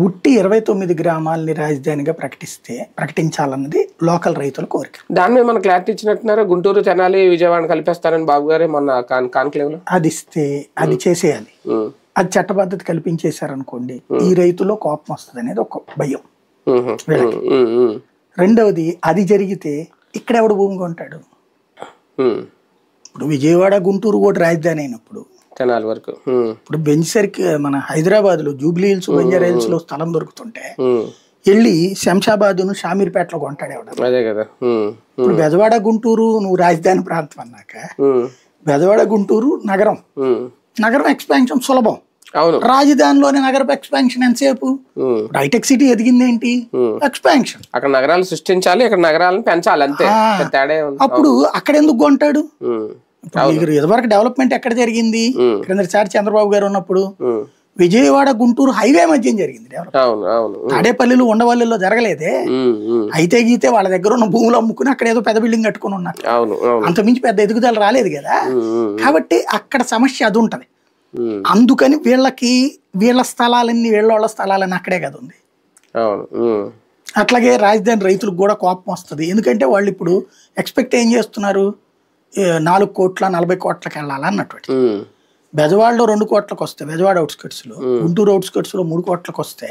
ఉట్టి 29 గ్రామాలని రాజధానిగా ప్రకటించాలన్నది లోకల్ రైతుల కోరిక. దాని మీద మన క్లారిటీ ఇచ్చినట్టున్నారు. గుంటూరు, తెనాలి, విజయవాడ కలిపేస్తారని బాబు గారే మొన్న కాన్క్లేవ్ లో. అది ఇస్తే అది చేసేయాలి. అది చట్టబద్ధత కల్పించేశారనుకోండి ఈ రైతుల్లో కోపం వస్తుంది అనేది ఒక భయం వీళ్ళకి. రెండవది అది జరిగితే ఇక్కడ ఎవడు భూమి కొంటాడు? ఇప్పుడు విజయవాడ గుంటూరు కూడా రాజధాని అయినప్పుడు తెనాలి వరకు ఇప్పుడు బెంచర్కి మన హైదరాబాద్ లో జూబ్లీ హిల్స్, బంజారా హిల్స్ లో స్థలం దొరుకుతుంటే వెళ్ళి శంషాబాద్ను షామీర్పేటలో కొంటాడు ఎవడ. అదే కదా. ఇప్పుడు బెజవాడ గుంటూరు నువ్వు రాజధాని ప్రాంతం అన్నాక బెజవాడ గుంటూరు నగరం, నగరం ఎక్స్పాన్షన్ సులభం. రాజధానిలోని నగరపు ఎక్స్పాన్షన్ ఎంతసేపు? హైటెక్ సిటీ ఎదిగింది ఏంటి? ఎక్స్పాన్షన్. అక్కడ నగరాలు సృష్టించాలి, అక్కడ నగరాలను పెంచాలి అంతే. అప్పుడు అక్కడ ఎందుకు కొంటాడు? ఇప్పుడు ఇదివరకు డెవలప్మెంట్ ఎక్కడ జరిగింది? క్రిందసారి చంద్రబాబు గారు ఉన్నప్పుడు విజయవాడ గుంటూరు హైవే మధ్య జరిగింది డెవలప్మెంట్. తాడేపల్లిలో ఉండవల్లిలో జరగలేదే. అయితే గీతే వాళ్ళ దగ్గర ఉన్న భూములు అమ్ముకుని అక్కడ ఏదో పెద్ద బిల్డింగ్ కట్టుకుని ఉన్నారు. అంతమించి పెద్ద ఎదుగుదల రాలేదు కదా. కాబట్టి అక్కడ సమస్య అది ఉంటది. అందుకని వీళ్ళ స్థలాలన్నీ వీళ్ళ స్థలాలన్నీ అక్కడే కదా ఉంది. అట్లాగే రాజధాని రైతులకు కూడా కోపం వస్తుంది. ఎందుకంటే వాళ్ళు ఇప్పుడు ఎక్స్పెక్ట్ ఏం చేస్తున్నారు? 4 కోట్ల 40 కోట్లకి వెళ్ళాలన్నటువంటి. బెజవాడలో 2 కోట్లకు వస్తే బెజవాడ అవుట్స్కట్స్ లో, గుంటూరు అవుట్స్కట్స్ లో 3 కోట్లకు వస్తే